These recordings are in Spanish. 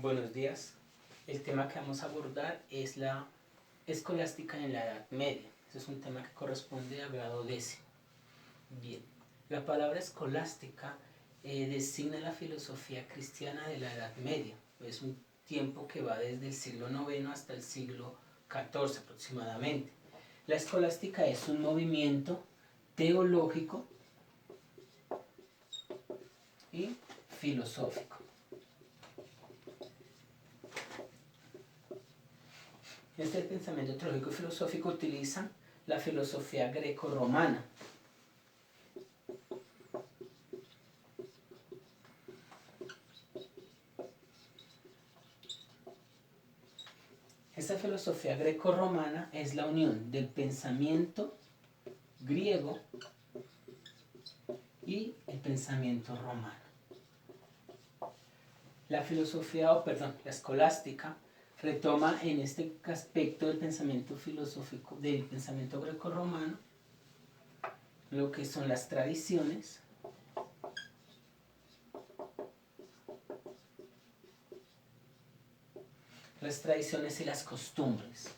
Buenos días. El tema que vamos a abordar es la escolástica en la Edad Media. Este es un tema que corresponde al grado décimo. Bien, la palabra escolástica designa la filosofía cristiana de la Edad Media. Es un tiempo que va desde el siglo IX hasta el siglo XIV aproximadamente. La escolástica es un movimiento teológico y filosófico. Este pensamiento teológico y filosófico utiliza la filosofía greco-romana. Esta filosofía greco-romana es la unión del pensamiento griego y el pensamiento romano. La la escolástica retoma en este aspecto del pensamiento filosófico, del pensamiento greco-romano, lo que son las tradiciones, y las costumbres.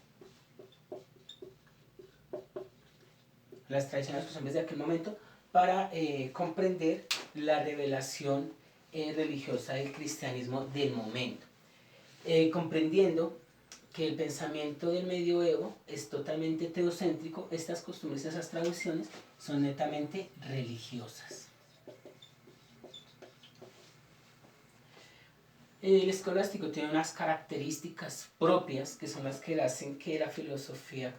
Las tradiciones y las costumbres de aquel momento para comprender la revelación religiosa del cristianismo del momento. Comprendiendo que el pensamiento del medioevo es totalmente teocéntrico, estas costumbres y esas tradiciones son netamente religiosas. El escolástico tiene unas características propias que son las que hacen que la filosofía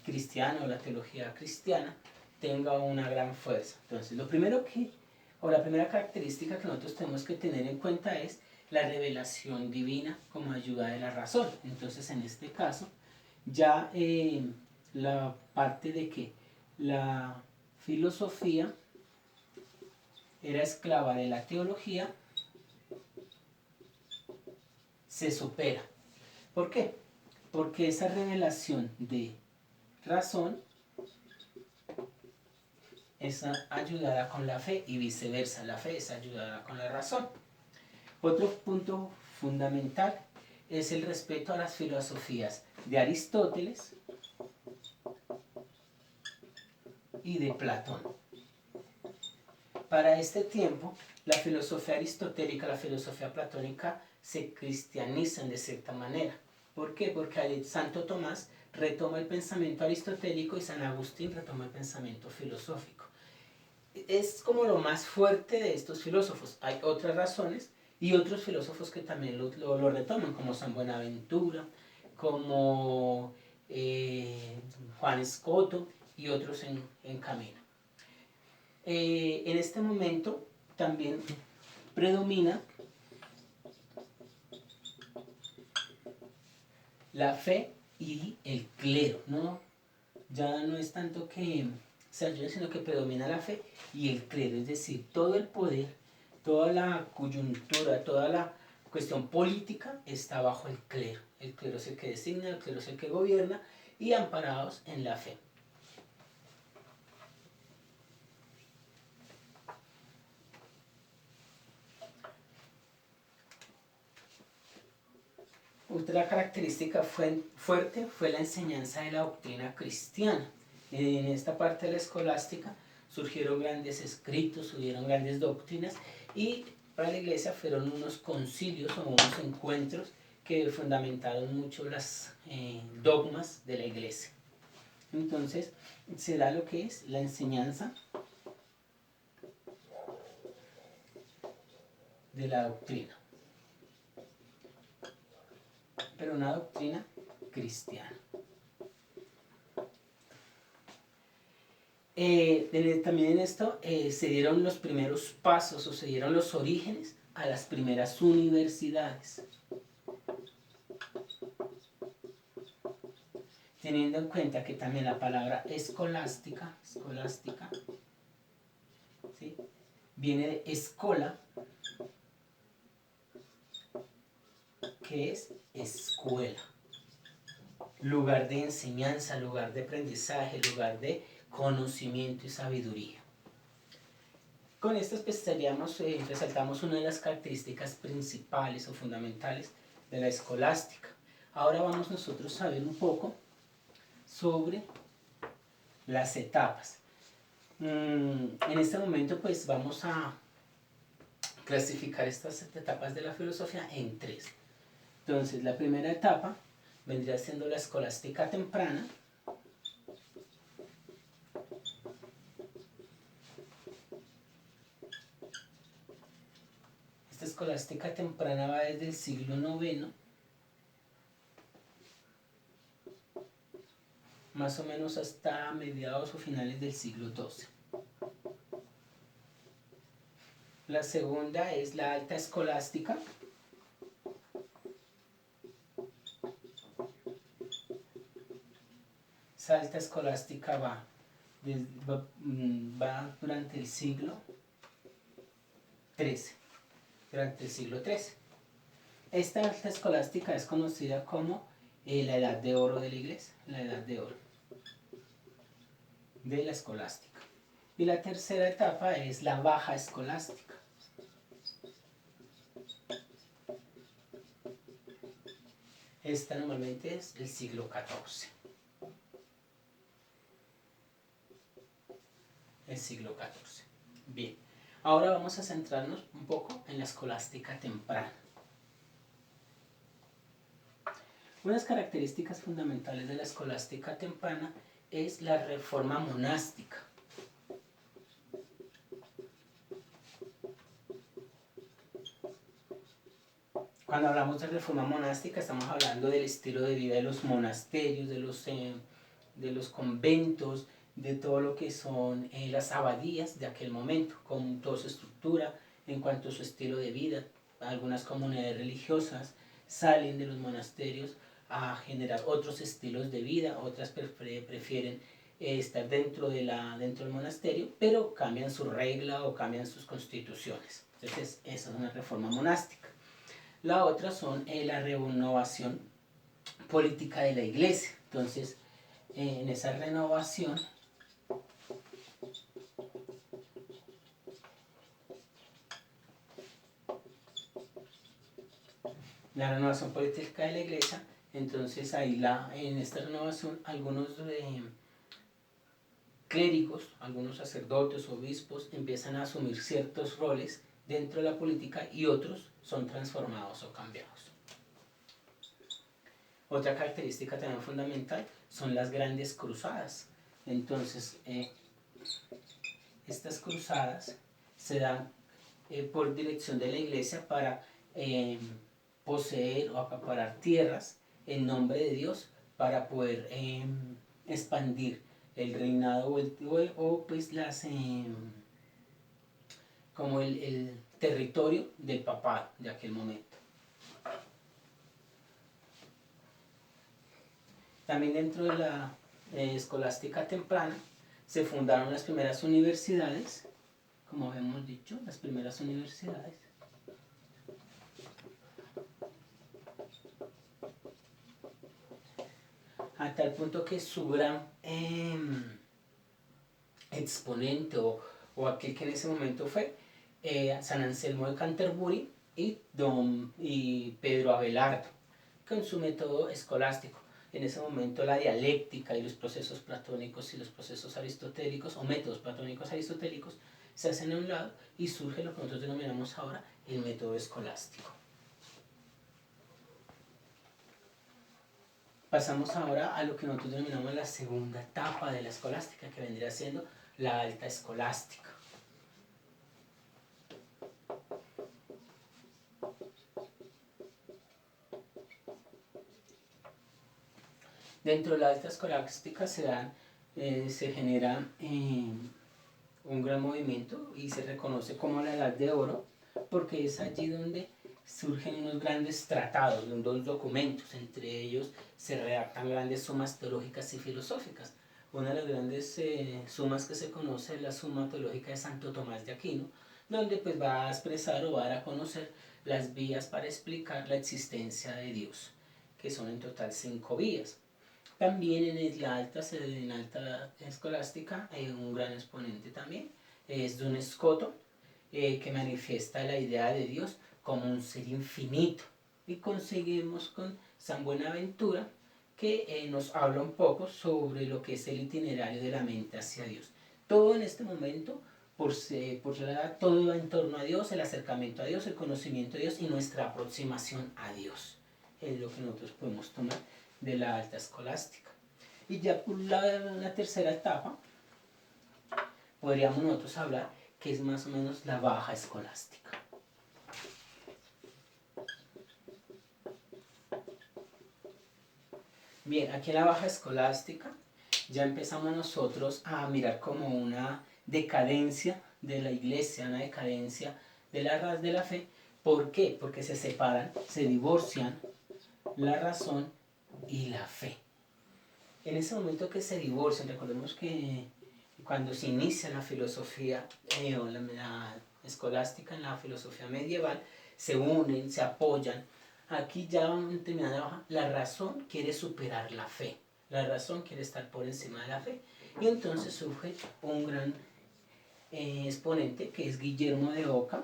cristiana o la teología cristiana tenga una gran fuerza. Entonces, la primera característica que nosotros tenemos que tener en cuenta es la revelación divina como ayuda de la razón. Entonces, en este caso, ya la parte de que la filosofía era esclava de la teología se supera. ¿Por qué? Porque esa revelación de razón es ayudada con la fe y viceversa, la fe es ayudada con la razón. Otro punto fundamental es el respeto a las filosofías de Aristóteles y de Platón. Para este tiempo, la filosofía aristotélica y la filosofía platónica se cristianizan de cierta manera. ¿Por qué? Porque Santo Tomás retoma el pensamiento aristotélico y San Agustín retoma el pensamiento filosófico. Es como lo más fuerte de estos filósofos. Hay otras razones y otros filósofos que también lo retoman, como San Buenaventura, como Juan Escoto y otros en camino. En este momento también predomina la fe y el clero, ¿no? Ya no es tanto que se ayude, sino que predomina la fe y el clero, es decir, todo el poder, toda la coyuntura, toda la cuestión política está bajo el clero. El clero es el que designa, el clero es el que gobierna y amparados en la fe. Otra característica fuerte fue la enseñanza de la doctrina cristiana. En esta parte de la escolástica surgieron grandes escritos, surgieron grandes doctrinas y para la iglesia fueron unos concilios o unos encuentros que fundamentaron mucho los dogmas de la iglesia. Entonces se da lo que es la enseñanza de la doctrina, pero una doctrina cristiana. También en esto se dieron los primeros pasos o se dieron los orígenes a las primeras universidades. Teniendo en cuenta que también la palabra escolástica, ¿sí?, viene de escola, que es escuela, lugar de enseñanza, lugar de aprendizaje, lugar de conocimiento y sabiduría. Con estas pues resaltamos una de las características principales o fundamentales de la escolástica. Ahora vamos nosotros a ver un poco sobre las etapas. En este momento pues vamos a clasificar estas etapas de la filosofía en tres. Entonces la primera etapa vendría siendo la escolástica temprana. Esta escolástica temprana va desde el siglo IX, más o menos hasta mediados o finales del siglo XII. La segunda es la alta escolástica. Esa alta escolástica va durante el siglo XIII. Durante el siglo XIII. Esta alta escolástica es conocida como la edad de oro de la iglesia, la edad de oro de la escolástica. Y la tercera etapa es la baja escolástica. Esta normalmente es del siglo XIV. El siglo XIV. Bien, ahora vamos a centrarnos un poco en la escolástica temprana. Unas características fundamentales de la escolástica temprana es la reforma monástica. Cuando hablamos de reforma monástica estamos hablando del estilo de vida de los monasterios, de los conventos, de todo lo que son las abadías de aquel momento, con toda su estructura en cuanto a su estilo de vida. Algunas comunidades religiosas salen de los monasterios a generar otros estilos de vida, otras prefieren estar dentro del monasterio, pero cambian su regla o cambian sus constituciones. Entonces, esa es una reforma monástica. La otra son la renovación política de la iglesia. Entonces, en esa renovación política de la iglesia, entonces ahí en esta renovación algunos clérigos, algunos sacerdotes, obispos empiezan a asumir ciertos roles dentro de la política y otros son transformados o cambiados. Otra característica también fundamental son las grandes cruzadas. Entonces, estas cruzadas se dan por dirección de la iglesia para poseer o acaparar tierras en nombre de Dios para poder expandir el reinado o pues como el territorio del papado de aquel momento. También dentro de la escolástica temprana se fundaron las primeras universidades, como hemos dicho, las primeras universidades. A tal punto que su gran exponente o aquel que en ese momento fue San Anselmo de Canterbury y Pedro Abelardo, con su método escolástico. En ese momento la dialéctica y los procesos platónicos y los procesos aristotélicos o métodos platónicos aristotélicos se hacen a un lado y surge lo que nosotros denominamos ahora el método escolástico. Pasamos ahora a lo que nosotros denominamos la segunda etapa de la escolástica, que vendría siendo la alta escolástica. Dentro de la alta escolástica se genera un gran movimiento y se reconoce como la Edad de Oro, porque es allí donde surgen unos grandes tratados, unos documentos, entre ellos se redactan grandes sumas teológicas y filosóficas. Una de las grandes sumas que se conoce es la Suma Teológica de Santo Tomás de Aquino, donde pues va a expresar o va a dar a conocer las vías para explicar la existencia de Dios, que son en total 5 vías. También en la alta escolástica un gran exponente también es Duns Scoto, que manifiesta la idea de Dios como un ser infinito. Y conseguimos con San Buenaventura que nos habla un poco sobre lo que es el itinerario de la mente hacia Dios. Todo en este momento, todo va en torno a Dios, el acercamiento a Dios, el conocimiento de Dios y nuestra aproximación a Dios. Es lo que nosotros podemos tomar de la alta escolástica. Y ya por la tercera etapa, podríamos nosotros hablar que es más o menos la baja escolástica. Bien, aquí en la baja escolástica ya empezamos nosotros a mirar como una decadencia de la iglesia, una decadencia de la raz de la fe. ¿Por qué? Porque se separan, se divorcian la razón y la fe. En ese momento que se divorcian, recordemos que cuando se inicia la filosofía o la escolástica en la filosofía medieval, se unen, se apoyan. Aquí ya en terminada baja, la razón quiere superar la fe. La razón quiere estar por encima de la fe. Y entonces surge un gran exponente que es Guillermo de Oca.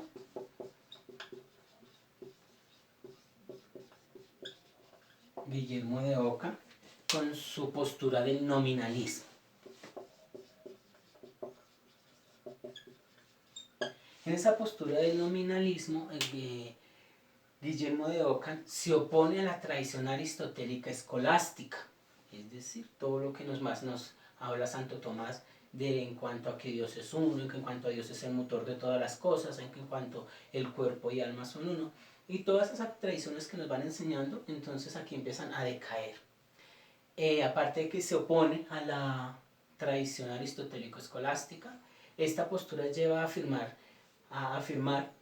Guillermo de Oca, con su postura del nominalismo. En esa postura del nominalismo, Guillermo de Ockham se opone a la tradición aristotélica escolástica, es decir, todo lo que más nos habla Santo Tomás en cuanto a que Dios es uno, en cuanto a Dios es el motor de todas las cosas, en cuanto el cuerpo y alma son uno, y todas esas tradiciones que nos van enseñando, entonces aquí empiezan a decaer. Aparte de que se opone a la tradición aristotélico-escolástica, esta postura lleva a afirmar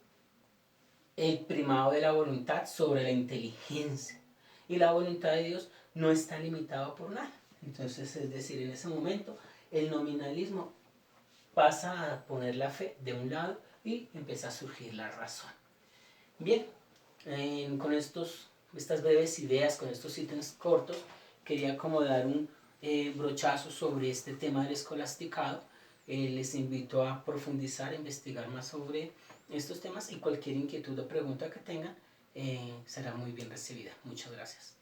el primado de la voluntad sobre la inteligencia. Y la voluntad de Dios no está limitada por nada. Entonces, es decir, en ese momento, el nominalismo pasa a poner la fe de un lado y empieza a surgir la razón. Bien, con estas breves ideas, con estos ítems cortos, quería como dar un brochazo sobre este tema del escolasticado. Les invito a profundizar, a investigar más sobre estos temas y cualquier inquietud o pregunta que tengan será muy bien recibida. Muchas gracias.